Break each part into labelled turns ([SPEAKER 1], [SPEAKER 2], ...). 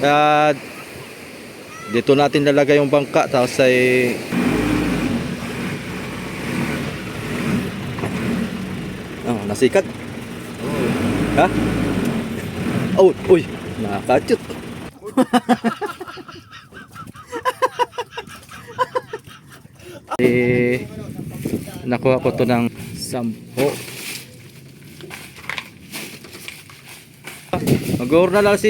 [SPEAKER 1] Kaya dito natin lalagay yung bangka, tapos ay nasikat. Ha? Oh, uy, nakakachut. Nakuha ko to ng 10. Mag-or na lang si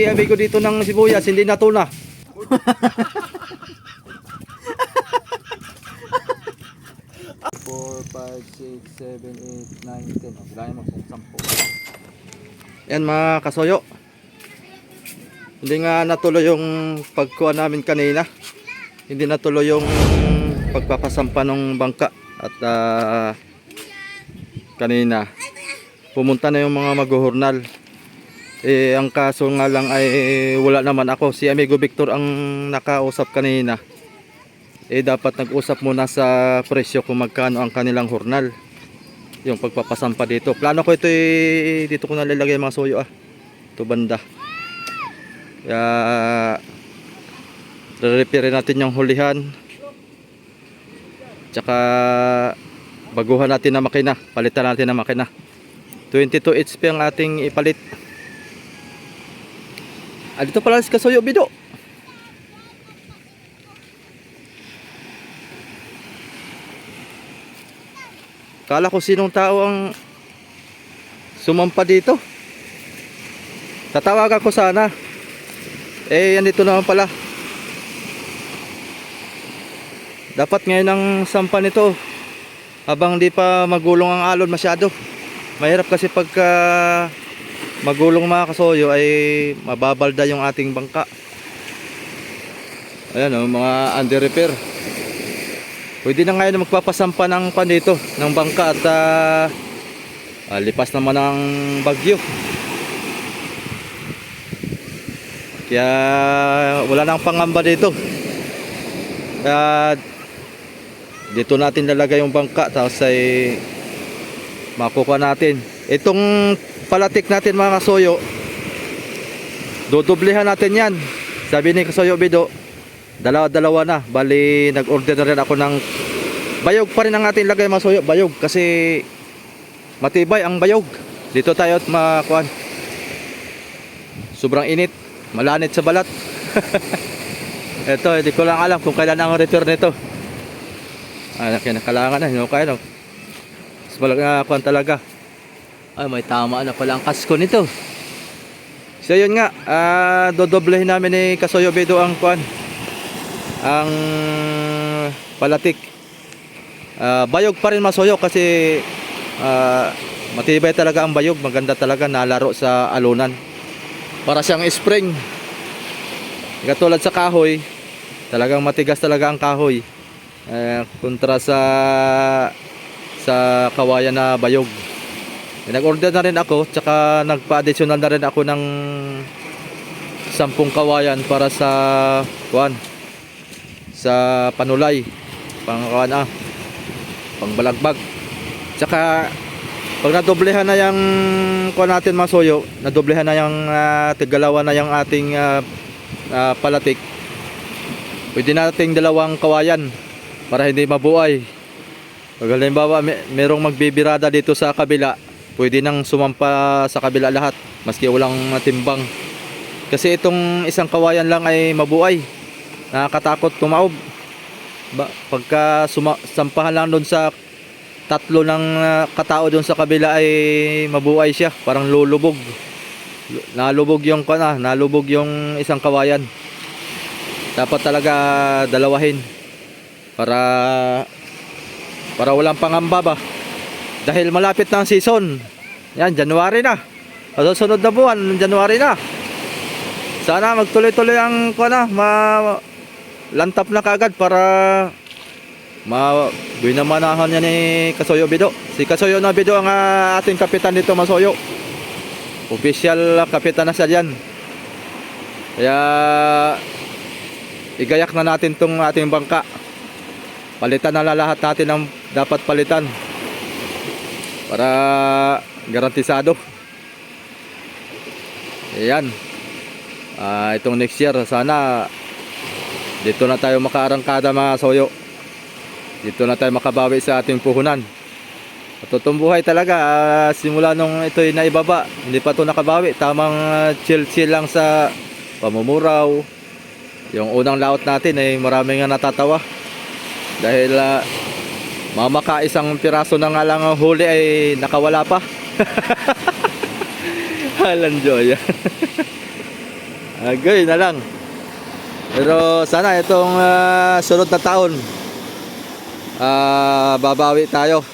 [SPEAKER 1] amigo dito ng sibuyas, hindi na tuna. 4, 5, 6, 7, 8, 9, 10. Bilangin mo kung 10. Yan mga kasoyo. Hindi nga natuloy yung pagkuha namin kanina. Hindi natuloy yung pagpapasampa ng bangka. At kanina pumunta na yung mga maghuhurnal. Ang kaso nga lang ay wala naman ako. Si amigo Victor ang nakausap kanina. Dapat nag-usap muna sa presyo kung magkano ang kanilang hurnal. Yung pagpapasampa dito. Plano ko ito dito ko nalalagay mga soyo ito banda. Kaya re-repair natin yung hulihan. Tsaka baguhan natin na makina. Palitan natin na makina. 22 HP ang ating ipalit. Dito pala si Kasoyo Bido. Kala ko sinong tao ang sumampa dito. Tatawagan ko sana. Yan dito naman pala. Dapat ngayon ang sampa nito habang di pa magulong ang alon masyado. Mahirap kasi pagka magulong mga kasoyo ay mababalda yung ating bangka. Ayan mga under repair. Pwede na ngayon magpapasampa ng pan dito ng bangka at lipas naman ang bagyo. Kaya wala nang pangamba dito. Kaya dito natin lalagay yung bangka, tapos ay makukuha natin. Itong palatik natin mga kasoyo, dodoblehan natin yan. Sabi ni Kasoyo Bido, dalawa na. Bali nag-order na rin ako ng bayog pa rin ang ating lagay mga soyo. Bayog kasi matibay ang bayog. Dito tayo at makuhan. Sobrang init, malanit sa balat. Ito, hindi ko lang alam kung kailan ang return nito. Kinakalangan na, hinukay no. Mas malaga kuhan talaga. May tama na pala ang kasko nito. So yun nga, dodoblehin namin ni Kasoyo Bido ang kuhan, ang palatik. Bayog pa rin masoyo kasi matibay talaga ang bayog. Maganda talaga, nalaro sa alunan. Para siyang spring. Katulad sa kahoy, talagang matigas talaga ang kahoy. Kontra sa kawayan na bayog. Nag-order na rin ako, tsaka nagpa-additional na rin ako ng 10 kawayan para sa kuan, sa panulay, pangbalagbag. Tsaka pag nadoblehan na yung kuan natin mga soyo, nadoblehan na yung tigalawan na yung ating palatik, pwede nating 2 kawayan para hindi mabuhay. Pag halimbawa merong magbibirada dito sa kabila, pwede nang sumampa sa kabila lahat maski walang timbang. Kasi itong isang kawayan lang ay mabuhay, nakakatakot tumaob. Pagka sampahan lang doon sa 3 ng katao doon sa kabila ay mabuhay siya, parang lulubog. Nalubog yung nalubog yung isang kawayan. Dapat talaga dalawahin para walang pangamba ba. Dahil malapit na ang season. Yan, January na. Susunod na buwan, January na. Sana magtuloy-tuloy ang lantap na kagad para binamanahan niya ni Kasoyo Bido. Si Kasoyo na Bido ang ating kapitan dito masoyo. Official kapitan na siya dyan. Kaya igayak na natin tong ating bangka. Palitan na lahat natin ang dapat palitan para garantisado. Ayan. Itong next year sana dito na tayo makaarangkada mga soyo. Dito na tayo makabawi sa ating puhunan. Totoong buhay talaga, simula nung ito'y naibaba, hindi pa ito nakabawi. Tamang chill-chill lang sa pamumuraw. Yung unang laot natin ay maraming nga natatawa. Dahil mamakaisang piraso na nga lang ang huli ay nakawala pa. Halanjoy. Agay na lang. Pero sana itong sunod na taon babawi tayo.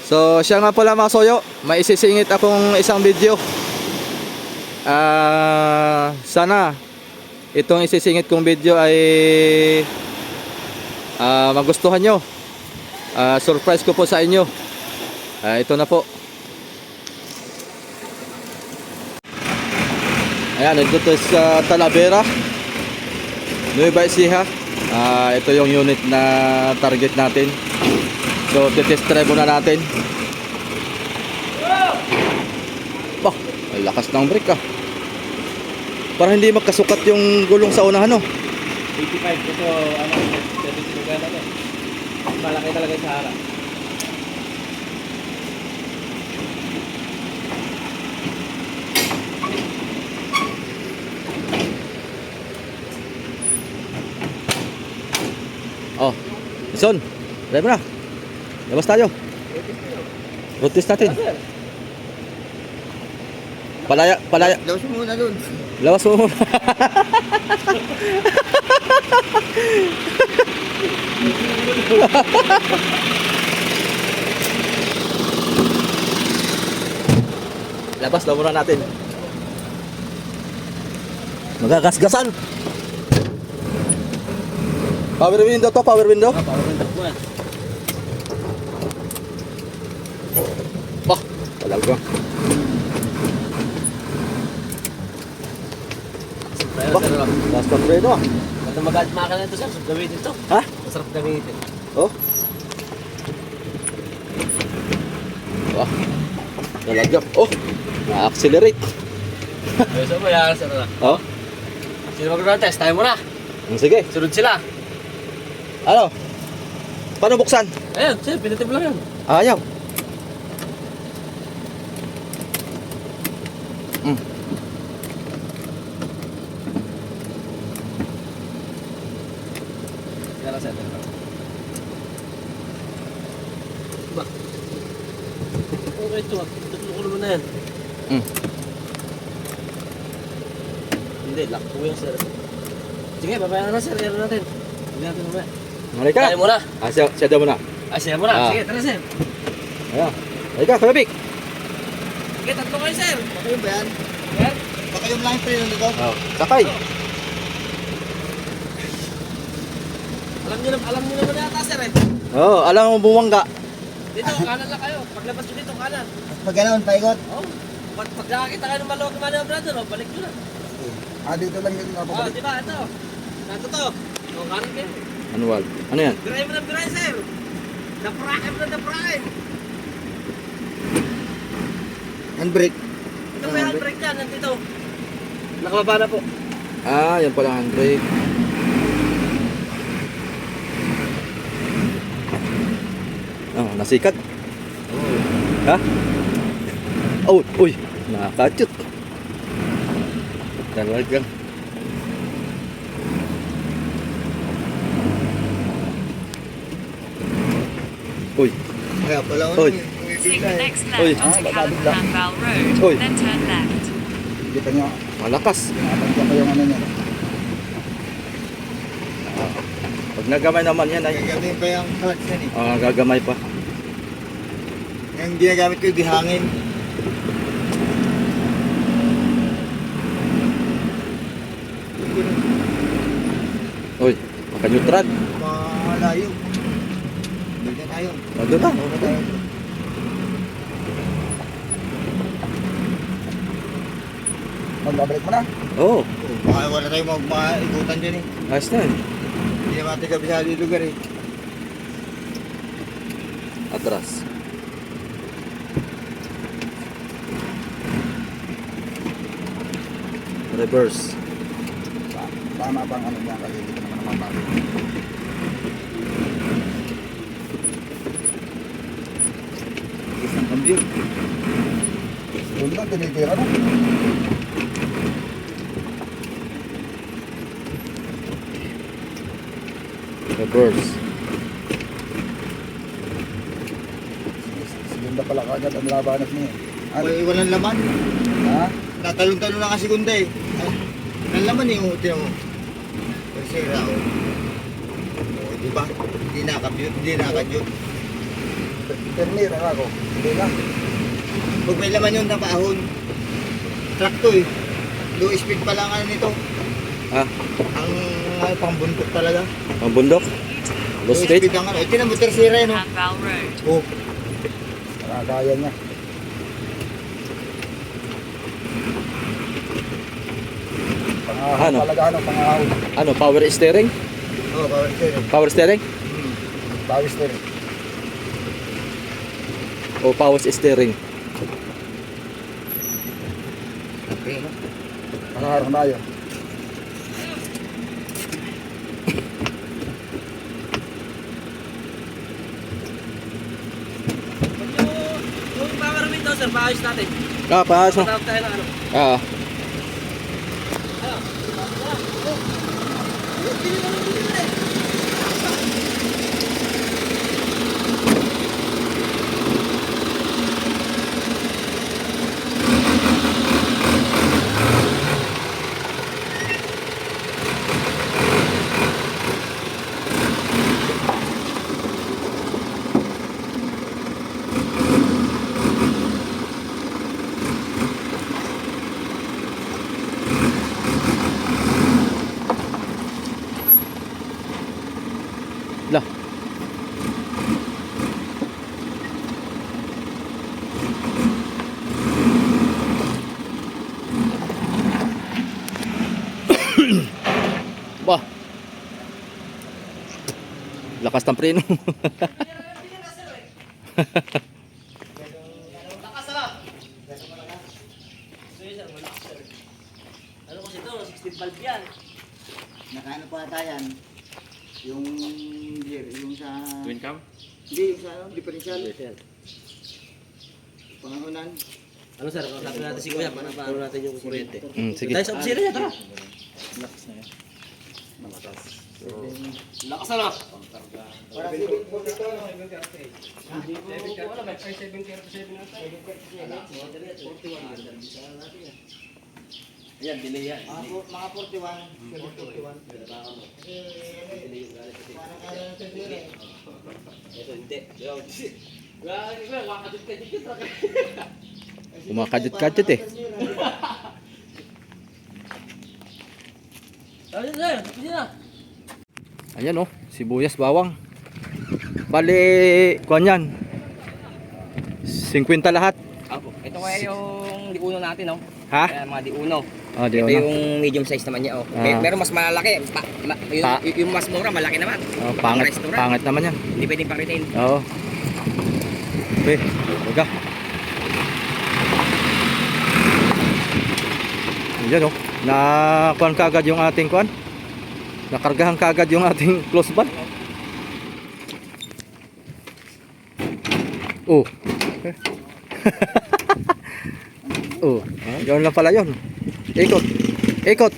[SPEAKER 1] So siya nga pala mga soyo, may isisingit akong isang video. Sana itong isisingit kong video ay magustuhan nyo. Surprise ko po sa inyo. Ito na po. Ayan, nandito sa Talavera, Nueva Ecija. Ito yung unit na target natin. So, titest drive muna natin. Bah, ang lakas ng brake Para hindi magkasukat yung gulong sa unahan, no?
[SPEAKER 2] 85 ito, 70 lugar na. Malaki talaga sa harap.
[SPEAKER 1] Oh, Son, drive na. Labas tayo. Road test natin. Palaya.
[SPEAKER 2] Lawas mo muna dun.
[SPEAKER 1] Lawas mo muna. Labas na muna natin. Magagasgasan. Power window to, power window. Bah, talaga. Last one freno
[SPEAKER 2] Ito mag-almaka na ito sir, sarap gamitin ito.
[SPEAKER 1] Ha?
[SPEAKER 2] Masarap gamitin.
[SPEAKER 1] Oh. Wah. Talaga. Oh. Na-accelerate.
[SPEAKER 2] So mo yan, sir.
[SPEAKER 1] Oh.
[SPEAKER 2] Sino mag-run test? Tayo muna.
[SPEAKER 1] Sige.
[SPEAKER 2] Sunod sila.
[SPEAKER 1] Ano? Paano buksan?
[SPEAKER 2] Ayun, sir, pinatip lang yan.
[SPEAKER 1] Ayaw.
[SPEAKER 2] Yan lang sir. Ba? Okay ito, tatlo ko naman na yan. Hindi, lock po yan sir. Sige, babayan na sir, yan natin. Hindi natin mamaya.
[SPEAKER 1] Halika.
[SPEAKER 2] Tayo muna.
[SPEAKER 1] Siya daw muna.
[SPEAKER 2] Siya muna. Sige, tara sir.
[SPEAKER 1] Ayan. Halika, Kuya Vic.
[SPEAKER 2] Sige, tatlo kayo sir.
[SPEAKER 3] Baka yun ba yan?
[SPEAKER 2] Yan.
[SPEAKER 3] Baka yung lang tayo nito?
[SPEAKER 1] Oh. Sakay.
[SPEAKER 2] Alam niyo naman yata sir eh.
[SPEAKER 1] Oh, alam mo bumangga.
[SPEAKER 2] Dito, kanan lang kayo. Paglabas nyo dito, kanan.
[SPEAKER 3] Pag gano'n, paikot.
[SPEAKER 2] Oo. Pag nakakita kayo ng maluwag na manobra doon, balik nyo na.
[SPEAKER 3] Dito lang yung napapalik.
[SPEAKER 2] Di ba? Ito. Ito to. O, kanan kayo.
[SPEAKER 1] Manual. Ano yan?
[SPEAKER 2] Biray mo ng biray, sir. Naprahin mo na naprahin.
[SPEAKER 3] Handbrake.
[SPEAKER 2] Ito may handbrake dyan, nandito. Nakababa na po.
[SPEAKER 1] Yan pala handbrake. Oh, nasikat. Ha? Oh, uy, nakakachut. Talagang. Uy,
[SPEAKER 3] Kaya pala
[SPEAKER 1] Oy.
[SPEAKER 4] Take the next
[SPEAKER 1] Uy.
[SPEAKER 4] left onto
[SPEAKER 3] babalik lang.
[SPEAKER 4] Calapan Road,
[SPEAKER 1] Uy.
[SPEAKER 4] then turn left.
[SPEAKER 3] Kita nyo,
[SPEAKER 1] malakas.
[SPEAKER 3] pinapagka pa yung ano nyo.
[SPEAKER 1] Pag nagamay naman yan ay
[SPEAKER 3] Gagamitin pa yung clutch yan
[SPEAKER 1] gagamay pa.
[SPEAKER 3] Yung ginagamit ko yung bihangin.
[SPEAKER 1] Uy, makanyutran.
[SPEAKER 3] Malayo. Hindi na tayo.
[SPEAKER 1] Doon na.
[SPEAKER 3] Oo na tayo. Magbabalik mo na.
[SPEAKER 1] Oo,
[SPEAKER 3] Baka wala tayong magmaikutan dyan eh.
[SPEAKER 1] ayos na eh.
[SPEAKER 3] Hindi naman tayo kabisado yung lugar eh.
[SPEAKER 1] Atras. Reverse.
[SPEAKER 3] Tama bang ano niya kasi hindi ko naman mabago. Isang kambyo. Doon lang, tinitira na.
[SPEAKER 1] The birds.
[SPEAKER 3] Sigunda pala kagad ang labanas niya. Ano?
[SPEAKER 2] Walang laman.
[SPEAKER 3] Ha?
[SPEAKER 2] Natalon-talon na kasi gunda eh. Walang laman eh, tiyan mo. Persera o. O, di ba? Hindi nakadyot.
[SPEAKER 3] Ternira ako. Hindi lang.
[SPEAKER 2] Pag may laman yung napaahon. Truck to eh. Low speed pa lang ano nito.
[SPEAKER 1] Ah,
[SPEAKER 2] Ang pangbundok talaga.
[SPEAKER 1] ang bundok. Low speed.
[SPEAKER 2] ang ano. Ito na mo tersera yun.
[SPEAKER 4] Hanval Road.
[SPEAKER 2] Oh.
[SPEAKER 3] Nakakaya niya. Pangahon
[SPEAKER 1] Ano?
[SPEAKER 3] talaga ano, pangahon.
[SPEAKER 1] Ano, power steering?
[SPEAKER 2] Oh, power steering.
[SPEAKER 1] Power steering?
[SPEAKER 3] Bawis din.
[SPEAKER 1] O power steering?
[SPEAKER 2] Okay, no?
[SPEAKER 3] Pangaharap tayo.
[SPEAKER 2] Yung power window, sir, paayos natin.
[SPEAKER 1] Ah, paas mo.
[SPEAKER 2] Patawag tayo ng ano.
[SPEAKER 1] Ah. Lah. Bah. Lakas ng preno.
[SPEAKER 2] Ano kasi ito, 16 valve yan.
[SPEAKER 3] Nakaano pa tayan? Yung gear, yung sa...
[SPEAKER 1] Twin cam?
[SPEAKER 3] Hindi, yung sa ano, differential. Pangahunan.
[SPEAKER 2] Ano sir, sabi natin si Kuya, paano natin yung kuryente.
[SPEAKER 1] Sige.
[SPEAKER 2] Tayo sa opisina niya, tara.
[SPEAKER 3] Lakas na yan. Malakas.
[SPEAKER 2] Lakas na lang.
[SPEAKER 3] Para 7 volt ito, no?
[SPEAKER 2] Yan, delay yan.
[SPEAKER 3] Mga 41. 41. Parang kaya na sa gear eh.
[SPEAKER 2] Ito, hindi. Wakadit ka dito.
[SPEAKER 1] Kumakadit-kadit eh.
[SPEAKER 2] Sabi niya sir, opisina.
[SPEAKER 1] Ayan oh, sibuyas, bawang. Bali, kuan yan. 50 lahat.
[SPEAKER 5] Apo. Ito kaya yung diuno natin, no?
[SPEAKER 1] Ha?
[SPEAKER 5] Kaya mga diuno.
[SPEAKER 1] Oh, di
[SPEAKER 5] Ito
[SPEAKER 1] ano.
[SPEAKER 5] yung medium size naman niya, oh.
[SPEAKER 1] Ah.
[SPEAKER 5] Meron mas malalaki. Yung mas mura, malaki naman.
[SPEAKER 1] Oh, pangit,
[SPEAKER 5] Restaurant.
[SPEAKER 1] pangit naman yan.
[SPEAKER 5] Hindi pwedeng paritin.
[SPEAKER 1] Oo. Okay, huwag. Ayan oh, nakuan kagad yung ating kuan. Nakargahan kagad yung ating close band. Oh. Oh, yun lang pala yun. Ikot. Ikot.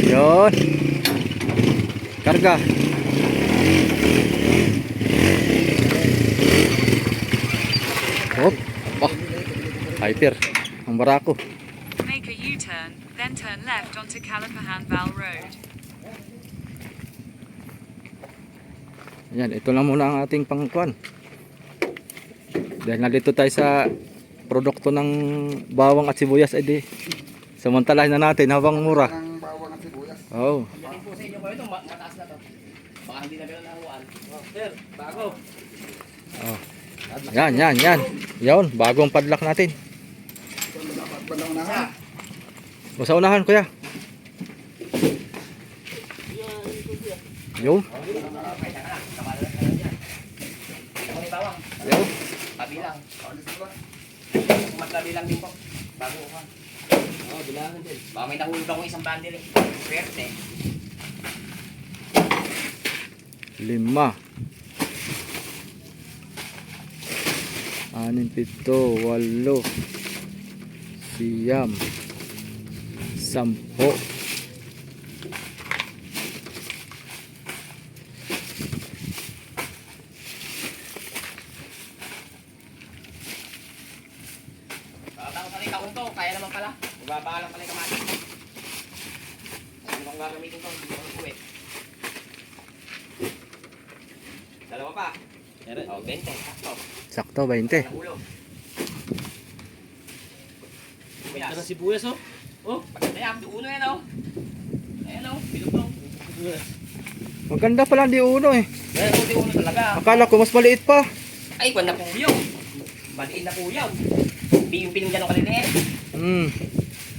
[SPEAKER 1] Yun. Karga. Oh. Oh. Hyper. Ang barako.
[SPEAKER 4] Make a U-turn, then turn left onto Hanval Road.
[SPEAKER 1] Yan, ito lang muna ang ating pangkuan. Dahil nandito tayo sa produkto ng bawang at sibuyas, edi samantalahin na natin habang mura.
[SPEAKER 3] Ang bawang at sibuyas.
[SPEAKER 1] Oh.
[SPEAKER 5] Yan po sa inyo ko ito, mataas na to. Baka hindi na gano'n nahuwaan.
[SPEAKER 2] Sir, bago.
[SPEAKER 1] Oh. Yan, yan, yan. Yan, bagong padlock natin.
[SPEAKER 3] Dapat ba lang na?
[SPEAKER 1] O sa unahan, kuya. Yo.
[SPEAKER 5] Ako may bawang.
[SPEAKER 1] Yo.
[SPEAKER 5] Tabi lang. Mas tabi lang din po. Bago ko. Oo, bilangan din. Baka may nahulog ako isang bundle eh. Swerte.
[SPEAKER 1] 5, 6, 7, 8, 9, 10.
[SPEAKER 5] Kakatapos na rin taon to, kaya naman pala. Magbaba lang pala yung kamatis. Ano kung gagamitin to, hindi ko uwi. Dalawa pa. Oh, 20. Sakto.
[SPEAKER 1] Sakto, 20.
[SPEAKER 5] Nahulog.
[SPEAKER 3] Ito na sibuyas oh.
[SPEAKER 5] Oh, pagkanda yan. Uno yan oh. Ayan oh, bilog-bilog.
[SPEAKER 1] Maganda pala di uno eh.
[SPEAKER 5] Ayan, buti uno talaga.
[SPEAKER 1] Akala ko mas maliit pa.
[SPEAKER 5] Ay, kwan na po yun. Maliit na po yun. Yung piling gano'ng kaliliit.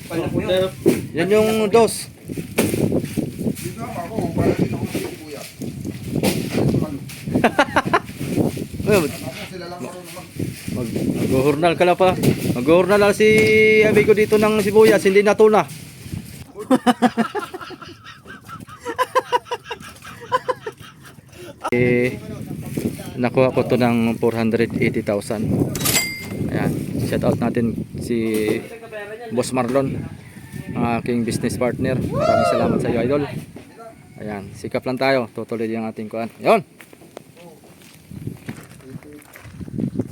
[SPEAKER 5] Kwan na po yun.
[SPEAKER 1] Yan yung dos.
[SPEAKER 3] Dito ako, para dito ako ng sibuyas.
[SPEAKER 1] Ayun,
[SPEAKER 3] Sila lang marunong
[SPEAKER 1] mag-hurnal ka na pa. Mag-hurnal na si amigo dito ng sibuyas, hindi na tuna. Nakuha ko to ng 480,000. Ayan, shout out natin si Boss Marlon, ang aking business partner. Maraming salamat sa iyo, idol. Ayan, sikap lang tayo. Tutuloy yung ating kuan. Yon.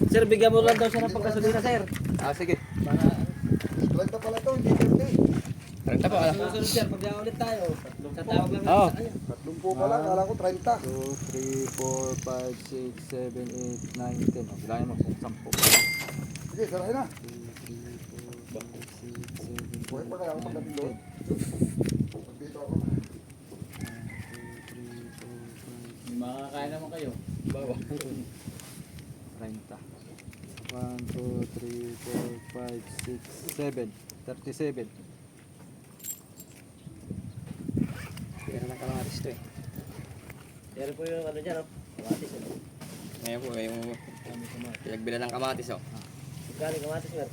[SPEAKER 2] Sir, bigyan mo lang daw siya ng pagkasulina, sir.
[SPEAKER 1] Ah, sige.
[SPEAKER 3] 20 pala to, hindi 30.
[SPEAKER 5] Karanta po.
[SPEAKER 2] Susunod, sir, pag ulit tayo. Sa tawag lang
[SPEAKER 1] Oo.
[SPEAKER 2] sa kanya.
[SPEAKER 3] 30 pala, kala ko 30.
[SPEAKER 1] 2, 3, 4, 5, 6, 7, 8, 9, 10. O, bilangin mo kung 10.
[SPEAKER 3] Sige, saray na.
[SPEAKER 1] 2, 3, 4, 5, 6, 7,
[SPEAKER 3] Buhay pa kaya ako pagdating doon. Dito ako.
[SPEAKER 1] 1, 2, 3, 4, 5,
[SPEAKER 2] Makakain naman kayo.
[SPEAKER 1] 30. 1, 2, 3, 4, 5, 6, 7. 37.
[SPEAKER 2] Kaya na kamatis to eh. Pero po yung ano dyan, oh. Kamatis, oh.
[SPEAKER 5] Ngayon po, yung pinagbilan ng kamatis oh.
[SPEAKER 2] Galing kamatis, sir.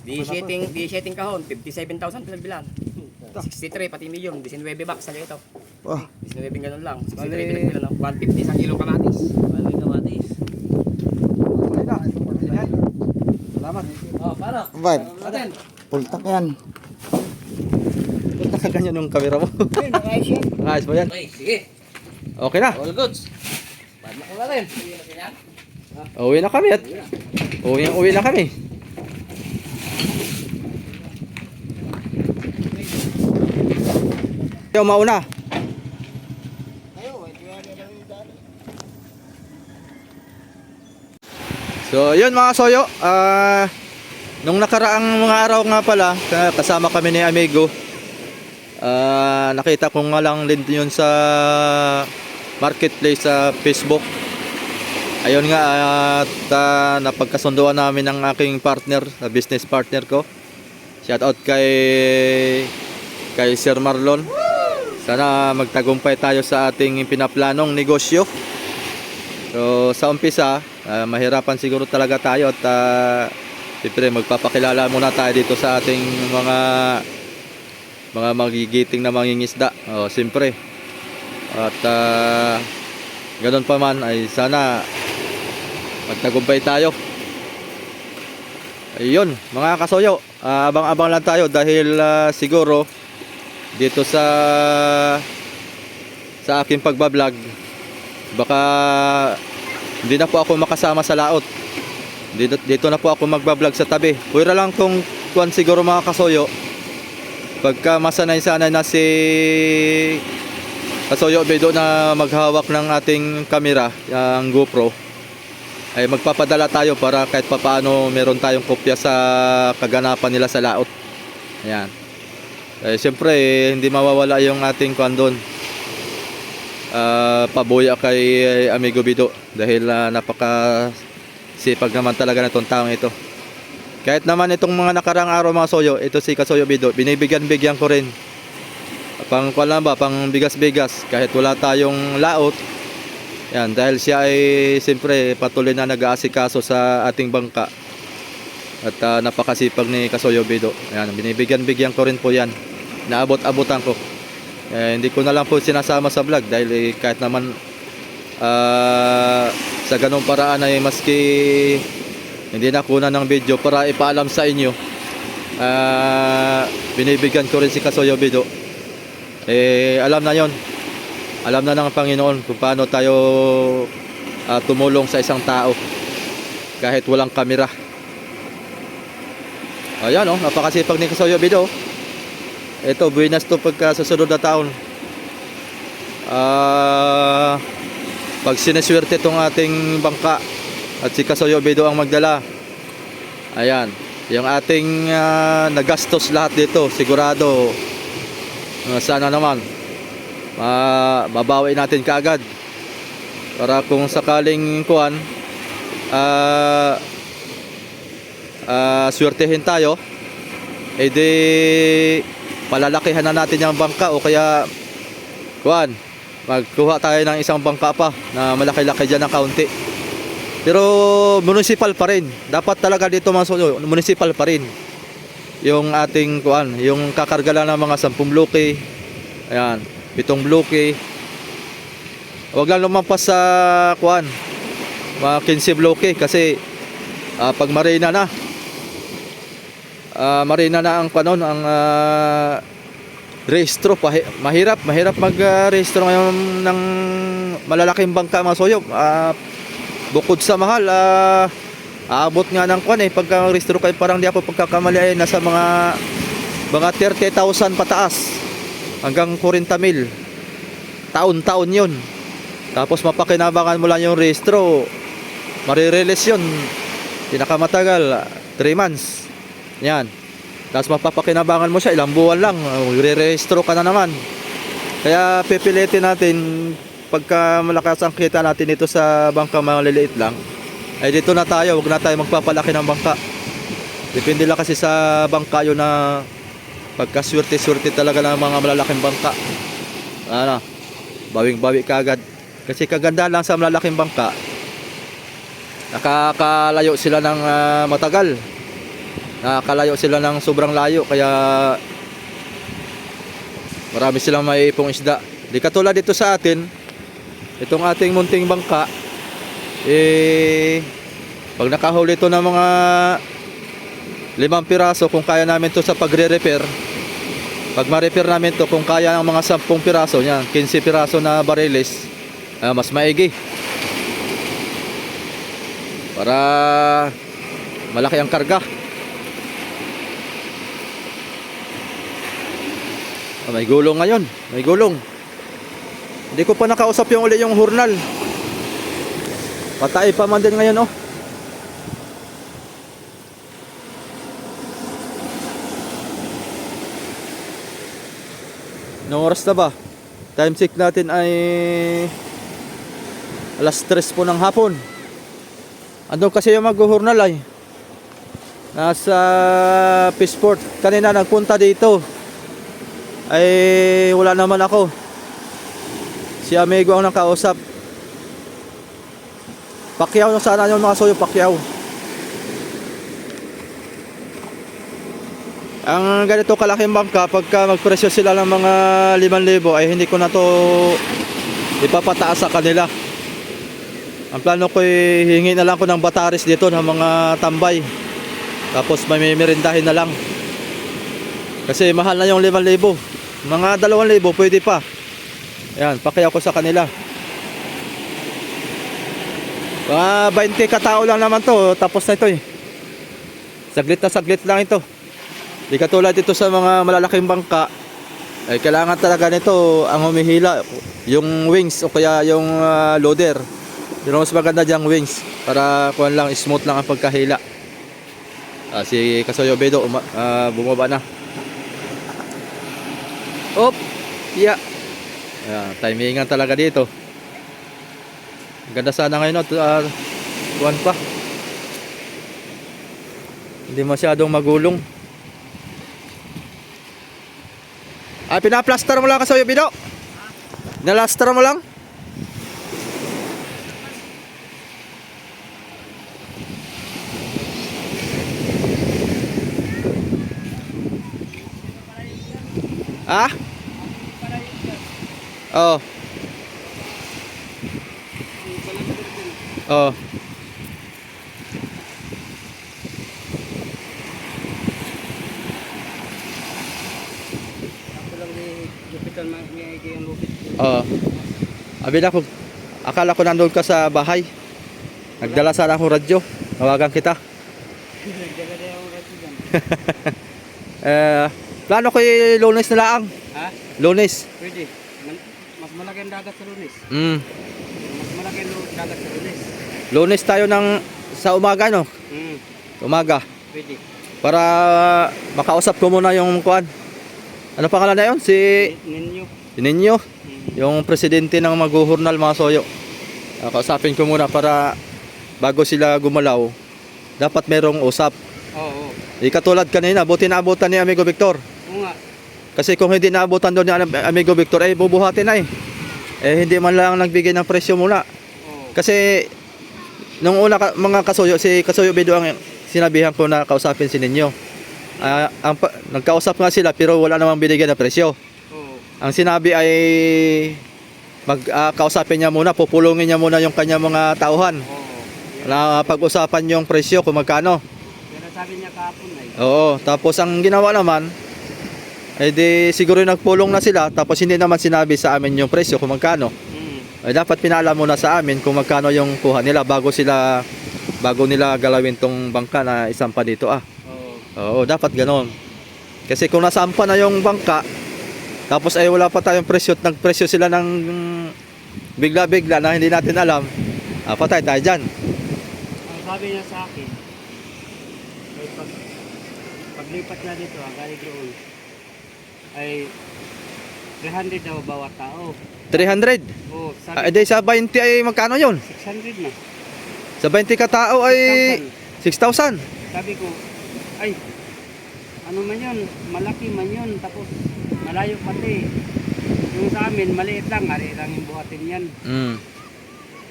[SPEAKER 5] Di setting kahon, 57,000 pinagbilan. 63 pati million, 19 bucks sa ito.
[SPEAKER 3] Oh.
[SPEAKER 5] 19 ganun lang. 63
[SPEAKER 1] Bali-
[SPEAKER 5] pinagbilan no? 150 sa kilong kamatis.
[SPEAKER 2] Galing kamatis.
[SPEAKER 1] Okay na. Ayan. Salamat.
[SPEAKER 2] Oh, paano?
[SPEAKER 3] Vibe.
[SPEAKER 2] Atin.
[SPEAKER 3] Pultak yan.
[SPEAKER 1] Punta ka ganyan yung camera mo.
[SPEAKER 2] Ayun, nakayos yan.
[SPEAKER 1] Ayos ba yan?
[SPEAKER 5] Okay, sige.
[SPEAKER 1] Okay na.
[SPEAKER 2] All goods. Padlock na rin.
[SPEAKER 1] Uwi na kami at uwi na kami. Ikaw mauna. So yun mga soyo, nung nakaraang mga araw nga pala, kasama kami ni amigo. Nakita ko nga lang din yun sa marketplace sa Facebook. Ayun nga at napagkasunduan namin ng aking partner, business partner ko. Shout out kay Sir Marlon. Sana magtagumpay tayo sa ating pinaplanong negosyo. So sa umpisa, mahirapan siguro talaga tayo at siyempre magpapakilala muna tayo dito sa ating mga magigiting na mangingisda. Siyempre. At ganun pa man ay sana magtagumpay tayo. Ayun, mga kasoyo, abang-abang lang tayo dahil siguro dito sa aking pagbablog baka hindi na po ako makasama sa laot. Dito na po ako magbablog sa tabi. Pwera lang tong kuan siguro mga kasoyo. Pagka masanay-sanay na si Kasoyo Bedo na maghawak ng ating camera, yung GoPro, ay magpapadala tayo para kahit papaano meron tayong kopya sa kaganapan nila sa laot. Ayan. Siyempre hindi mawawala yung ating kuan doon. Pabuya kay amigo Bido dahil napaka sipag naman talaga nitong taong ito. Kahit naman itong mga nakarang araw mga soyo, ito si Kasoyo Bido, binibigyan ko rin. Pang kuan lang ba, pang bigas-bigas kahit wala tayong laot. Yan, dahil siya ay siyempre patuloy na nag-aasikaso sa ating bangka. At napakasipag ni Kasoyo Bido. Ayan, binibigyan-bigyan ko rin po yan. Naabot-abutan ko. Hindi ko na lang po sinasama sa vlog dahil kahit naman sa ganong paraan ay maski hindi na kuna ng video para ipaalam sa inyo, binibigyan ko rin si Kasoyo Bido. Alam na yon, alam na ng Panginoon kung paano tayo tumulong sa isang tao kahit walang kamera. Ayan napakasipag ni Kasoyo Bido. Ito, buwinas to pagka susunod na taon. Pag sineswerte itong ating bangka at si Kasoyo Bido ang magdala, ayan, yung ating nagastos lahat dito, sigurado sana naman babawi natin kaagad para kung sakaling kuwan swertehin tayo, edi palalakihan na natin yung bangka o kaya kuwan, magkuha tayo ng isang bangka pa na malaki-laki dyan ng kaunti. Pero municipal pa rin. Dapat talaga dito mga soyo, municipal pa rin. Yung ating kuan, yung kakarga lang ng mga 10 bloke. Ayan, 7 bloke. Huwag lang lumampas sa kuan, mga 15 bloke kasi pag marina na ang panon, ang rehistro, mahirap mag-rehistro ngayon ng malalaking bangka mga soyo. Bukod sa mahal, aabot nga ng kwan pagka rehistro kayo, parang di ako pagkakamali nasa mga 30,000 pataas hanggang 40,000 taon-taon yun. Tapos mapakinabangan mo lang yung rehistro, marirelease yun pinakamatagal 3 months yan. Tapos mapapakinabangan mo siya ilang buwan lang, re-rehistro ka na naman. Kaya pipilitin natin pagka malakas ang kita natin dito sa bangka maliliit lang, ay dito na tayo, huwag na tayo magpapalaki ng bangka. Depende lang kasi sa bangka yun na pagkaswerte-swerte talaga ng mga malalaking bangka. Bawing-bawi ka agad. Kasi kaganda lang sa malalaking bangka, nakakalayo sila ng matagal. Nakakalayo sila ng sobrang layo, kaya marami silang maiipong isda. Di katulad dito sa atin, itong ating munting bangka, pag nakahuli ito ng mga 5 piraso, kung kaya namin to sa pagre-repair, pag ma-repair namin to, kung kaya ng mga 10 piraso, yan, 15 piraso na bariles, mas maigi. Para malaki ang karga. May gulong ngayon, may gulong. Hindi ko pa nakausap yung uli yung hurnal. Patay pa man din ngayon Noong oras na ba? Time check natin ay alas 3 po ng hapon. Andun kasi yung mag-hurnal ay nasa Peaceport. Kanina nagpunta dito ay wala naman ako. Si amigo ang nakausap. Pakyaw na sana yung mga soyo, Pakyaw. Ang ganito kalaking bangka, pagka magpresyo sila ng mga 5,000 ay hindi ko na to ipapataas sa kanila. Ang plano ko ay hingi na lang ko ng bataris dito ng mga tambay. Tapos may merindahin na lang. Kasi mahal na yung 5,000. Mga 2,000 pwede pa. Ayan, pakyaw ko sa kanila. Mga 20 katao lang naman to. Tapos na ito Saglit na saglit lang ito. Di katulad dito sa mga malalaking bangka, ay kailangan talaga nito ang humihila, yung wings o kaya yung loader. Pero mas maganda diyang wings para kuwan lang, smooth lang ang pagkahila. Si Kasoyo Bido bumaba na. Op! Yeah. Timingan talaga dito. Ganda sana ngayon kuwan pa. Hindi masyadong magulong. Pinaplaster mo lang Kasoyo Bido? Nalastra mo lang? Ha? Oh. Oh.
[SPEAKER 5] Ako lang ni Jupiter may yung lupit.
[SPEAKER 1] Oh. Abi na ko. Akala ko nandun ka sa bahay. Nagdala sana akong radyo. Tawagan kita.
[SPEAKER 5] Nagdala na yung radyo dyan.
[SPEAKER 1] Plano ko yung Lunes na laang.
[SPEAKER 5] Ha?
[SPEAKER 1] Lunes.
[SPEAKER 5] Pwede. Mas malaki ang dagat sa Lunes. Mas malaki ang dagat sa Lunes.
[SPEAKER 1] Lunes tayo sa umaga, no? Umaga.
[SPEAKER 5] Pwede.
[SPEAKER 1] Para makausap ko muna yung kuan. Ano pangalan na yun? Si
[SPEAKER 5] Ninyo.
[SPEAKER 1] yung presidente ng Maguhurnal, mga soyo. Kausapin ko muna para bago sila gumalaw, dapat merong usap.
[SPEAKER 5] Oo.
[SPEAKER 1] Katulad kanina, buti naabutan ni Amigo Victor.
[SPEAKER 5] Oo nga.
[SPEAKER 1] Kasi kung hindi naabutan doon ni Amigo Victor, bubuhatin na hindi man lang nagbigay ng presyo muna.
[SPEAKER 5] Oo.
[SPEAKER 1] Kasi nung una mga kasuyo, si Kasuyo Bido ang sinabihan ko na kausapin si Ninyo. Nagkausap nga sila pero wala namang binigyan na presyo.
[SPEAKER 5] Oo.
[SPEAKER 1] Ang sinabi ay kausapin niya muna, pupulungin niya muna yung kanya mga tauhan.
[SPEAKER 5] Oo.
[SPEAKER 1] Na pag-usapan yung presyo kung magkano.
[SPEAKER 5] Pero sabi niya kahapon ay.
[SPEAKER 1] Oo, tapos ang ginawa naman ay di siguro nagpulong na sila tapos hindi naman sinabi sa amin yung presyo kung magkano. Ay dapat pinaalam muna sa amin kung magkano yung kuha nila bago nila galawin tong bangka na isampa dito
[SPEAKER 5] Oo.
[SPEAKER 1] Oo, dapat ganoon. Kasi kung nasampa na yung bangka tapos ay wala pa tayong presyo at nagpresyo sila ng bigla-bigla na hindi natin alam, patay tayo dyan.
[SPEAKER 5] Ang sabi niya sa akin, ay paglipat na dito, galing doon, ay 300 daw bawat tao.
[SPEAKER 1] 300.
[SPEAKER 5] Oo,
[SPEAKER 1] Ay
[SPEAKER 5] sabi
[SPEAKER 1] di sa 20 ay magkano yun?
[SPEAKER 5] 600 na.
[SPEAKER 1] Sa 20 ka tao ay 6,000.
[SPEAKER 5] Sabi ko, ay, ano man yun, malaki man yun, tapos malayo pati. Yung sa amin, maliit lang, ari lang yung buhatin yan.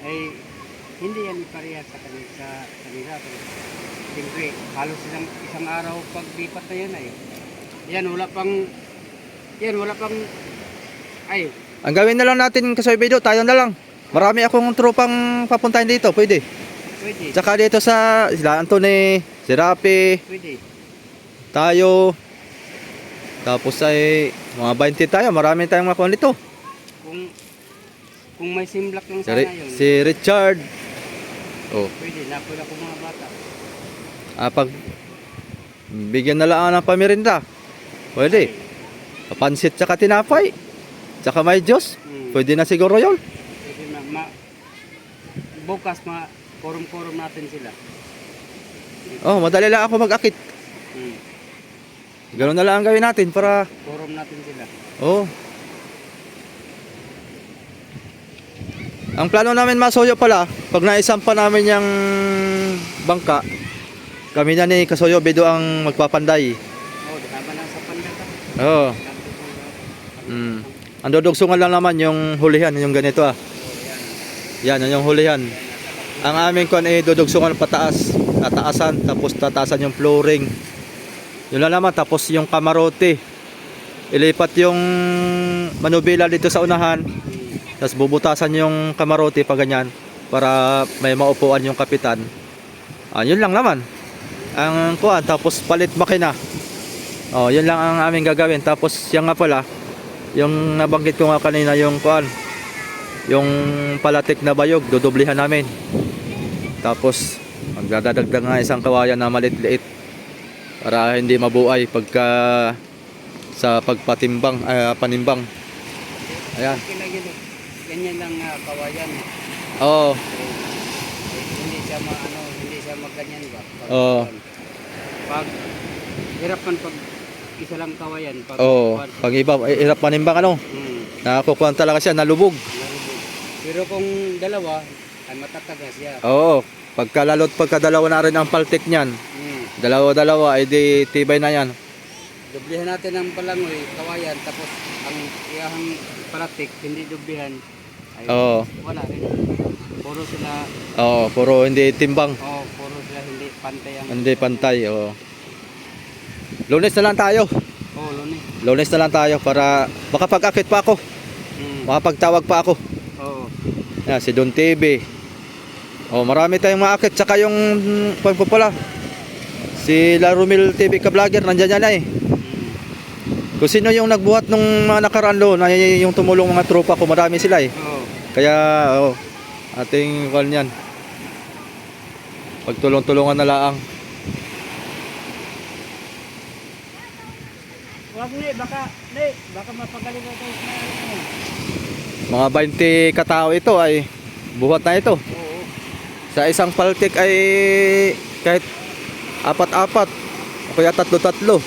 [SPEAKER 5] Ay, hindi yan parehas sa kanila. Siyempre, halos isang araw paglipat na yan ay. Wala pang, ay,
[SPEAKER 1] Ang gawin na lang natin, Kasuyo Bido, tayo na lang. Marami akong tropang papuntahin dito, pwede.
[SPEAKER 5] pwede,
[SPEAKER 1] Tsaka dito sa sila Anthony, si Rapi,
[SPEAKER 5] pwede.
[SPEAKER 1] tayo. Tapos ay mga 20 tayo, marami tayong makuha nito.
[SPEAKER 5] Kung may simblak lang
[SPEAKER 1] Si,
[SPEAKER 5] sana yun,
[SPEAKER 1] si Richard. Oh,
[SPEAKER 5] pwede, napula ko mga bata.
[SPEAKER 1] pag bigyan na lang ng pamirinda. Pwede. Pansit tsaka tinapay. Tsaka may Diyos. Pwede na siguro yun.
[SPEAKER 5] Pwede na, bukas korum-korum natin sila.
[SPEAKER 1] Oh, madali lang ako mag-akit. Ganoon na lang ang gawin natin para
[SPEAKER 5] Korum natin sila.
[SPEAKER 1] oh. Ang plano namin, Masuyo, pala, pag naisampa namin yung bangka, kami na ni Kasuyo Bido ang magpapanday.
[SPEAKER 5] Tama na sa pandata.
[SPEAKER 1] Oo. Ang dudugsungan lang naman yung hulihan, yung ganito Yan, yung hulihan. Ang aming kon ay dudugsungan pataas, tataasan, tapos tataasan yung flooring. Yun lang naman, tapos yung kamarote. Ilipat yung manubila dito sa unahan, tapos bubutasan yung kamarote pa ganyan para may maupuan yung kapitan. Yun lang naman. Ang kuha, tapos palit makina. Yun lang ang aming gagawin. Tapos yan nga pala, yung nabanggit ko nga kanina yung kuan, yung palatik na bayog, dudublihan namin. Tapos magdadagdag nga isang kawayan na maliit-liit para hindi mabuay pagka sa pagpatimbang, panimbang. Ayan.
[SPEAKER 5] Ganyan lang kawayan.
[SPEAKER 1] Oo.
[SPEAKER 5] Hindi siya magganyan ba?
[SPEAKER 1] Oo.
[SPEAKER 5] Pag hirap man pag isa lang kawayan.
[SPEAKER 1] Pag iba, hirap panimbang nakakukuhan talaga siya, nalubog.
[SPEAKER 5] Pero kung dalawa, ay matataga siya.
[SPEAKER 1] Oo. Pagkadalawa na rin ang paltik niyan. Dalawa-dalawa, ay di tibay na yan.
[SPEAKER 5] Dublihan natin ang palangoy, kawayan, tapos ang iyahang palatik, hindi dublihan. Ay, wala rin. Puro sila,
[SPEAKER 1] Puro hindi timbang.
[SPEAKER 5] puro sila hindi pantay ang...
[SPEAKER 1] Hindi pantay. Lunes na lang tayo.
[SPEAKER 5] Lunes.
[SPEAKER 1] Lunes na lang tayo para makapag-akit pa ako. Makapagtawag pa ako.
[SPEAKER 5] Oo.
[SPEAKER 1] Yan, si Don TV. Oh, marami tayong maakit. Tsaka yung pala. Si Larumil TV ka vlogger, nandiyan yan eh. Kung sino yung nagbuhat nung mga nakaraan doon, ay yung tumulong mga tropa ko, marami sila eh.
[SPEAKER 5] Oo.
[SPEAKER 1] Kaya, ating call niyan. Pagtulong-tulungan na laang.
[SPEAKER 5] Wag baka mapagaling na tayo sa ano.
[SPEAKER 1] Mga 20 katao ito ay buhat na ito.
[SPEAKER 5] Oo.
[SPEAKER 1] Sa isang paltik ay kahit 4-4 o kaya 3-3.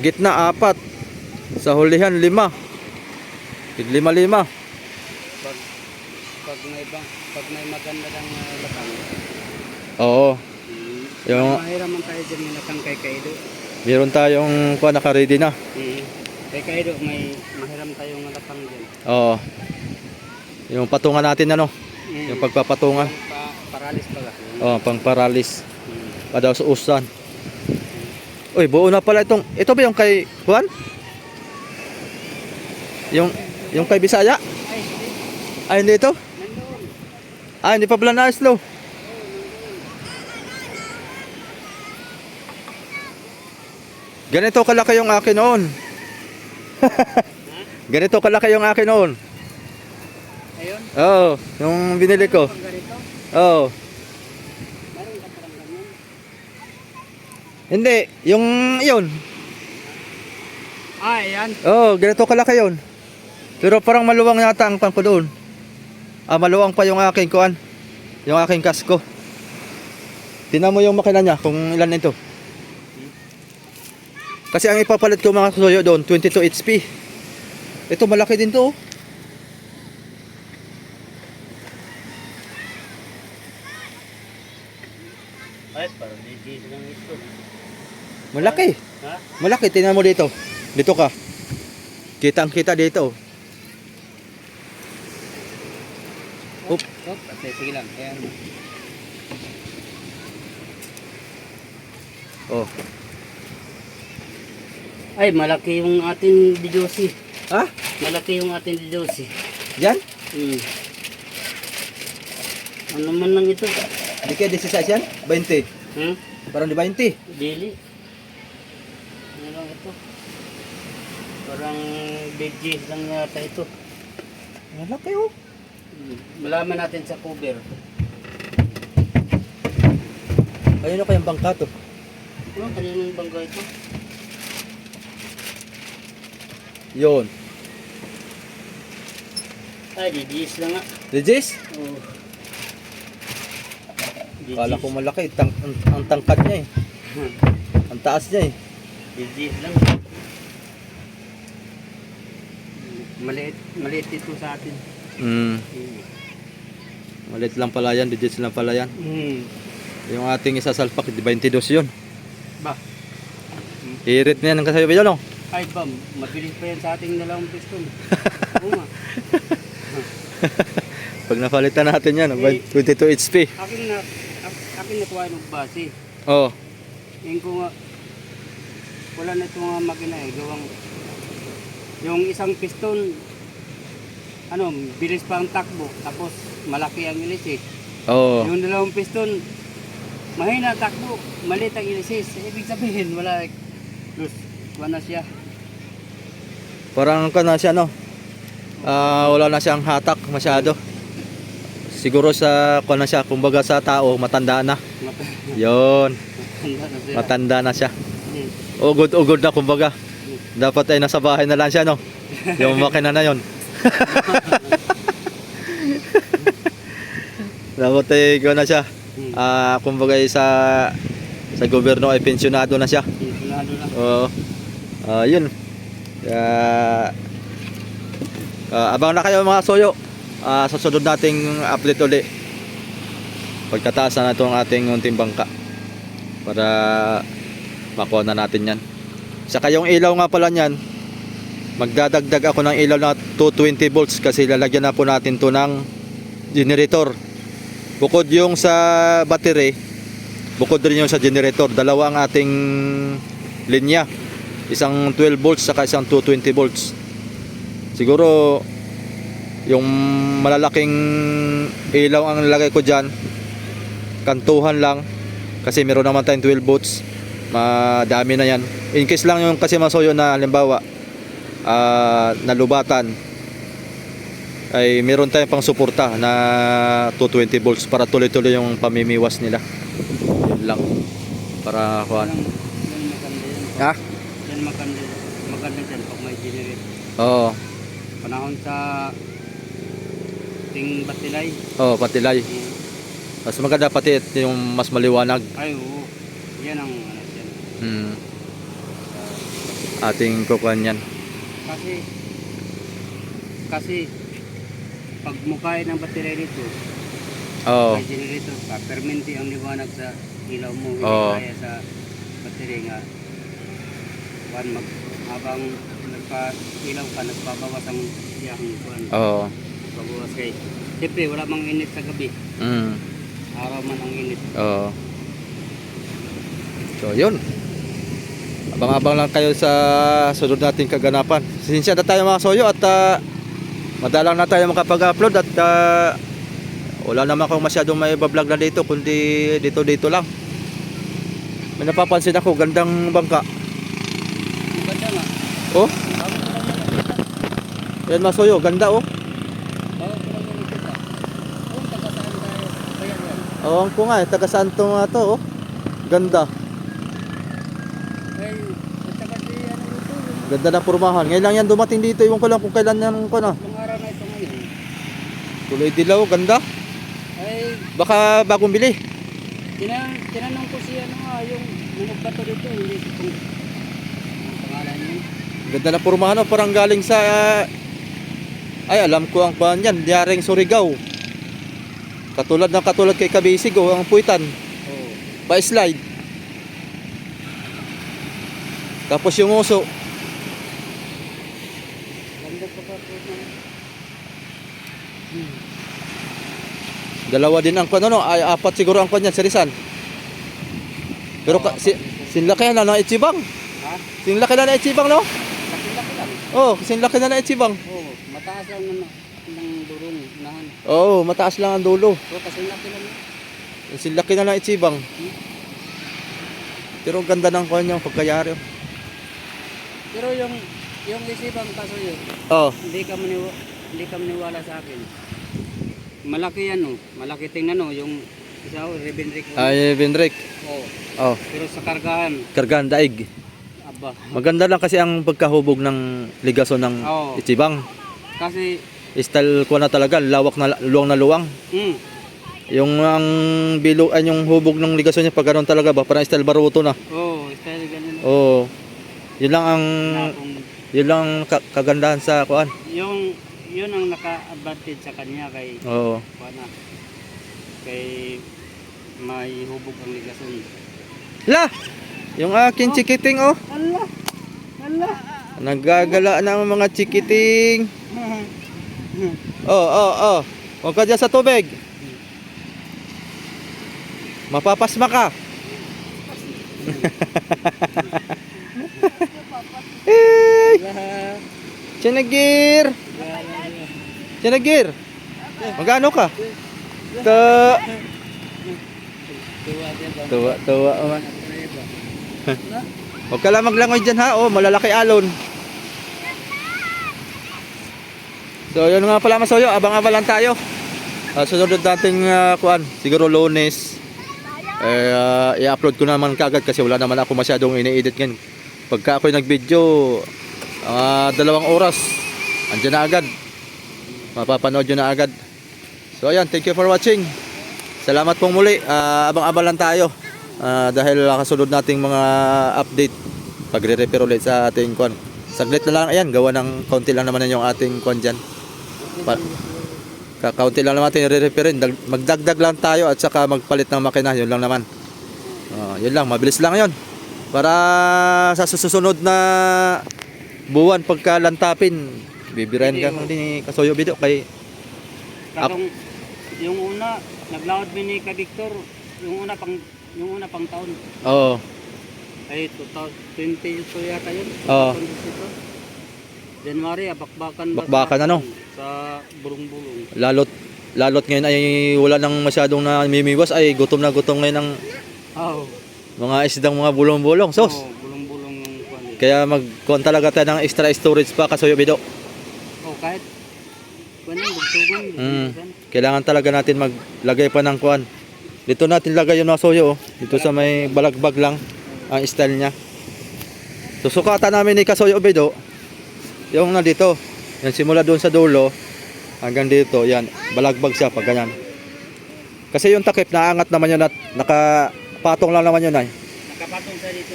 [SPEAKER 1] Gitna 4. Sa hulihan 5. 5-5.
[SPEAKER 5] Pag may maganda lang latang.
[SPEAKER 1] Oo. Yung
[SPEAKER 5] Mahiraman tayo dyan may latang kay Kaido.
[SPEAKER 1] meron tayong kuha naka-ready na.
[SPEAKER 5] Kay Kaido may mahiram tayong latang dyan.
[SPEAKER 1] Oo. Yung patungan natin ano, yung pagpapatungan.
[SPEAKER 5] Paralis pala.
[SPEAKER 1] Oh, pang paralis. Padaw sa usan. Uy, buo na pala itong. Ito ba yung kay Juan? Yung kay Bisaya? Ay, hindi ito? Ah, hindi pa pala na-slow. Ganito kalaki yung akin noon. Ganito kalaki yung akin noon.
[SPEAKER 5] Ayun,
[SPEAKER 1] Oo, yung binili ko.
[SPEAKER 5] pag ganito,
[SPEAKER 1] Oo.
[SPEAKER 5] meron ka parang ganyan.
[SPEAKER 1] Hindi, yung yun.
[SPEAKER 5] Ayan.
[SPEAKER 1] Oo, ganito kalaki yun. Pero parang maluwang yata ang pang ko doon. Ah, maluwang pa yung aking kuan. Yung aking kasko. Tingnan mo yung makina niya kung ilan ito. Kasi ang ipapalit ko mga suyo doon, 22 HP. Ito malaki din to. Oh.
[SPEAKER 5] Ay, parang legit lang ito.
[SPEAKER 1] Malaki.
[SPEAKER 5] Ha?
[SPEAKER 1] Malaki, tingnan mo dito. Dito ka. Kitang-kita dito.
[SPEAKER 5] Op, sige lang. Ayan.
[SPEAKER 1] Oh.
[SPEAKER 5] Ay, malaki yung ating didosi.
[SPEAKER 1] Ha?
[SPEAKER 5] Malaki yung ating didosi.
[SPEAKER 1] Yan?
[SPEAKER 5] Ano man lang ito?
[SPEAKER 1] Di kaya 16 yan? 20. Parang di 20.
[SPEAKER 5] Dili. Ano lang ito? Parang veggies lang yata ito.
[SPEAKER 1] Malaki oh.
[SPEAKER 5] Malaman natin sa cover.
[SPEAKER 1] Ayun na kayang bangka to.
[SPEAKER 5] Ano kaninong bangga ito?
[SPEAKER 1] Yun.
[SPEAKER 5] Ay, veggies lang nga.
[SPEAKER 1] Regis?
[SPEAKER 5] Oh.
[SPEAKER 1] Kala ko malaki. Ang tangkad niya eh. Ang taas niya eh.
[SPEAKER 5] Veggies lang. Maliit ito sa atin.
[SPEAKER 1] Malit lang pala yan. Digits lang pala yan. Yung ating isasalpak, 22 yun.
[SPEAKER 5] Ba?
[SPEAKER 1] Irit na yan ang kasabi yun, no?
[SPEAKER 5] Ay, bam. Mabilis pa yan sa ating dalawang piston. Oo nga.
[SPEAKER 1] Pag napalitan natin yan, 22 HP.
[SPEAKER 5] Akin nakuha ng base.
[SPEAKER 1] Oh.
[SPEAKER 5] Ngayon ko nga, wala na itong mga makina eh. Gawang, yung isang piston, bilis pa ang takbo. Tapos, malaki ang ilisis.
[SPEAKER 1] Oh.
[SPEAKER 5] Yung dalawang piston, mahina ang takbo, maliit ang ilisis. Ibig sabihin, wala na siya.
[SPEAKER 1] Parang ka na siya, no? Wala na siyang hatak masyado. Siguro sa na siya, kumbaga sa tao, matanda na. Yon, matanda na siya. Ugod na kumbaga. Dapat ay nasa bahay na lang siya, no? Yung makina na yon. Dapat ay ikaw na siya. Kumbaga sa gobyerno ay pensyonado na siya.
[SPEAKER 5] Pensyonado na.
[SPEAKER 1] Oo. Yun. Abang na kayo mga soyo. Sa sunod nating update uli. Pagkataas na ito ang ating unting bangka. Para makuha na natin yan. Saka yung ilaw nga pala niyan, magdadagdag ako ng ilaw na 220 volts kasi lalagyan na po natin to ng generator. Bukod yung sa battery, bukod rin yung sa generator. Dalawa ang ating linya. Isang 12 volts saka isang 220 volts. Siguro yung malalaking ilaw ang nilagay ko dyan, kantuhan lang. Kasi meron naman tayong 12 volts. Madami na yan. In case lang yung kasi masuyo na halimbawa nalubatan, ay meron tayong pang suporta na 220 volts para tuloy-tuloy yung pamimiwas nila. Yun lang. Para kuhan.
[SPEAKER 5] Yan maganda yan.
[SPEAKER 1] Ha?
[SPEAKER 5] Yan maganda dyan pag may generate.
[SPEAKER 1] Oo.
[SPEAKER 5] Panahon sa ting batilay.
[SPEAKER 1] Oo, patilay. Mas maganda pati yung mas maliwanag.
[SPEAKER 5] Ay, oo. Yan ang ano dyan.
[SPEAKER 1] Ating kukuhan yan.
[SPEAKER 5] Kasi pag mukhain ng baterya dito,
[SPEAKER 1] Oo.
[SPEAKER 5] may generator ka, permanente ang liwanag sa ilaw mo, hindi
[SPEAKER 1] Oo.
[SPEAKER 5] kaya sa baterya nga. Habang nagpa-ilaw ka, nagpabawas ang iyang kuhan.
[SPEAKER 1] Oo.
[SPEAKER 5] Pabawas kay. Siyempre, wala mang init sa gabi. Araw man ang init.
[SPEAKER 1] Oo. So, yun. Abang-abang lang kayo sa sunod nating kaganapan. Sinsya na tayo mga soyo at madalang na tayo makapag-upload at wala naman akong masyadong may bablog na dito kundi dito lang. May napapansin ako, gandang bangka.
[SPEAKER 5] Ang ganda nga.
[SPEAKER 1] Oh, yan mga soyo, ganda oh.
[SPEAKER 5] Bago ko lang yung kita. Kung taga saan tayo, kaya yan.
[SPEAKER 1] Oo ko nga, taga saan to nga to oh. Ganda.
[SPEAKER 5] Ay, at saka di ano ito, yung
[SPEAKER 1] Ganda na pormahan. Ngayon lang yan dumating dito, yung ko lang kung kailan yan ko na.
[SPEAKER 5] tatlong araw na ito ngayon.
[SPEAKER 1] Kulay dilaw, ganda.
[SPEAKER 5] Ay,
[SPEAKER 1] Baka bagong bili.
[SPEAKER 5] tinanong ko siya ano nga, yung nagbato dito, hindi itong ang pangalan niya.
[SPEAKER 1] Ganda na pormahan oh, parang galing sa ay alam ko ang pan yan, diaring Surigao. Katulad kay Kabisig oh, ang puwitan.
[SPEAKER 5] Oo.
[SPEAKER 1] Pa-slide. Tapos yung uso.
[SPEAKER 5] Ganda pa pa po na.
[SPEAKER 1] Dalawa din ang kwan ano, ay apat siguro ang kwan yan, serisan. Pero sinlaki na ng Ichibang.
[SPEAKER 5] Ha?
[SPEAKER 1] Sinlaki na ng Ichibang no?
[SPEAKER 5] Laki-laki lang.
[SPEAKER 1] Oh, sinlaki na ng Ichibang.
[SPEAKER 5] Oo, mataas lang ng durong unahan.
[SPEAKER 1] Oh, mataas lang ang dulo.
[SPEAKER 5] So, kasi laki lang yun.
[SPEAKER 1] Sinlaki na ng Ichibang. Pero ang ganda ng kwan yung pagkayari.
[SPEAKER 5] Pero yung isibang kaso yun,
[SPEAKER 1] Oh,
[SPEAKER 5] hindi ka maniwala sa akin. Malaki yan oh. Malaki tingnan oh. Yung isa oh, ribbon rig.
[SPEAKER 1] ay Benrek.
[SPEAKER 5] Oo.
[SPEAKER 1] Oh,
[SPEAKER 5] Pero sa kargahan,
[SPEAKER 1] kargan daig.
[SPEAKER 5] aba.
[SPEAKER 1] Maganda lang kasi ang pagkahubog ng ligason ng
[SPEAKER 5] Oo.
[SPEAKER 1] Ichibang.
[SPEAKER 5] Kasi,
[SPEAKER 1] Style ko na talaga, lawak na luwang. Yung ang bilog ay yung hubog ng ligason niya pag ganoon talaga ba, parang style baruto na.
[SPEAKER 5] style ganun.
[SPEAKER 1] Oo. Yun lang ang
[SPEAKER 5] Kung
[SPEAKER 1] kagandahan sa kuan.
[SPEAKER 5] yun ang naka-advantage sa kanya kay
[SPEAKER 1] Oo.
[SPEAKER 5] kuana. Kay may hubog ang ligason.
[SPEAKER 1] La! Yung aking chikiting oh.
[SPEAKER 5] Allah. Allah.
[SPEAKER 1] Naggagala na ang mga chikiting. Oh. Huwag ka dyan sa tubig. Mapapasma ka. Hey! Chinagir! Chinagir! Magano ka? Tuwa man. Huwag ka lang maglangoy dyan ha. Oh, malalaki alon. So yun nga pala masoyo, abang-abang lang tayo. Sunod nating kuan, siguro Lunes. I-upload ko naman kagad kasi wala naman ako masyadong ini-edit ngayon. Pagka ako'y nag-video, 2 oras, andyan na agad. Mapapanood nyo na agad. So ayan, thank you for watching. Salamat pong muli. Abang-abang lang tayo. Dahil kasunod nating mga update. Pagre-repair ulit sa ating kuan. Saglit na lang, ayan, gawa ng kaunti lang naman yung ating kuan dyan. Kaunti lang naman natin i-repairin. Magdagdag lang tayo at saka magpalit ng makina. Yun lang naman. Yun lang, mabilis lang yun. Para sa susunod na buwan pagkalantapin, bibirahin ka ni Kasoyo Bido kay
[SPEAKER 5] Karong yung una naglawad mi ni ka Victor, yung una pang taon.
[SPEAKER 1] Oo.
[SPEAKER 5] Ay, 2022 yata yun.
[SPEAKER 1] Oo.
[SPEAKER 5] 2022. January, bakbakan ba
[SPEAKER 1] Bakbakan, ano?
[SPEAKER 5] Sa bulong-bulong.
[SPEAKER 1] Lalot ngayon ay wala nang masyadong namimiwas ay gutom na gutom ngayon ng
[SPEAKER 5] Oh.
[SPEAKER 1] mga isdang mga bulong-bulong. Sos.
[SPEAKER 5] Oh, bulong-bulong yung kwan eh.
[SPEAKER 1] Kaya magkuhan talaga tayo ng extra storage pa Kasuyo Bido.
[SPEAKER 5] Oh, kahit kwan yung bugtugan.
[SPEAKER 1] Kailangan talaga natin maglagay pa ng kuhan. Dito natin lagay yung Masuyo. Dito sa may balagbag lang ang style niya. Susukatan namin ni Kasuyo Bido yung na dito. Yan simula doon sa dulo hanggang dito. Yan, balagbag siya pag ganyan. Kasi yung takip naangat naman yun at nakapatong lang naman yun ay.
[SPEAKER 5] Nakapatong sa dito.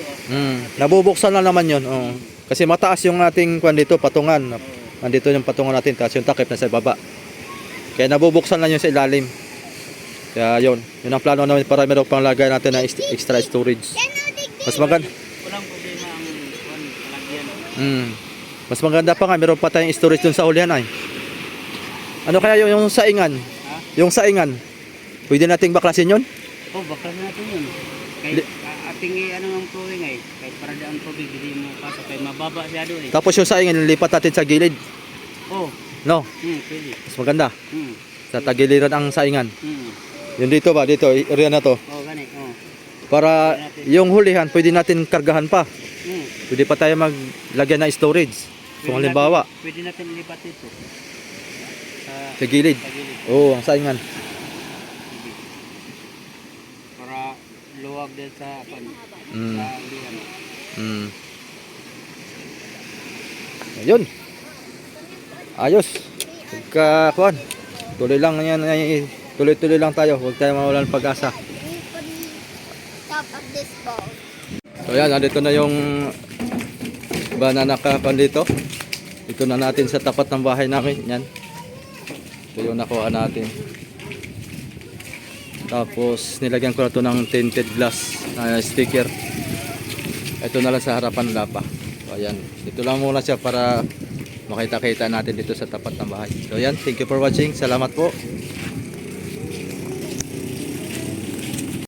[SPEAKER 1] Nabubuksan lang naman yun. Oh. Kasi mataas yung ating kuhan dito, patungan. Nandito yung patungan natin, tapos yung takip na sa baba. Kaya nabubuksan lang yun sa ilalim. Kaya yun ang plano namin para meron pang lagay natin na extra storage. Mas maganda.
[SPEAKER 5] Walang problema ang kwan, palagyan.
[SPEAKER 1] Mas maganda pa nga, meron pa tayong storage dun sa ulihan ay. Ano kaya yung saingan?
[SPEAKER 5] Ha?
[SPEAKER 1] Yung saingan. Pwede nating baklasin yun?
[SPEAKER 5] Oh, baklas natin yun. Kay ating ano ng flooring ay, kahit para daan tubig, hindi mo pasok. Kaya mababa siya doon eh.
[SPEAKER 1] Tapos yung saingan, lipat natin sa gilid.
[SPEAKER 5] Oh,
[SPEAKER 1] No?
[SPEAKER 5] pwede.
[SPEAKER 1] Mas maganda. Sa tagiliran ang saingan. Yung dito ba? Dito, area na to.
[SPEAKER 5] Oh, gani. Oh.
[SPEAKER 1] Para yung hulihan, pwede natin kargahan pa. Pwede pa tayo maglagyan ng storage. So, halimbawa,
[SPEAKER 5] Pwede natin ilipat ito.
[SPEAKER 1] sa gilid.
[SPEAKER 5] Sa gilid.
[SPEAKER 1] Oo, ang saingan.
[SPEAKER 5] Para luwag din sa pan.
[SPEAKER 1] Mm.
[SPEAKER 5] Sa ulihan.
[SPEAKER 1] Ayun. Ayos. Pagkakuan. Tuloy lang yan. Tuloy-tuloy lang tayo. Huwag tayo mawalan ng pag-asa.
[SPEAKER 3] Top of this ball.
[SPEAKER 1] So yan, nandito na yung banana kapan dito. Ito na natin sa tapat ng bahay namin. Yan. Ito yung nakuha natin. Tapos nilagyan ko na ito ng tinted glass na sticker. Ito na lang sa harapan lapa. So ayan. Ito lang muna siya para makita-kita natin dito sa tapat ng bahay. So yan, thank you for watching. Salamat po.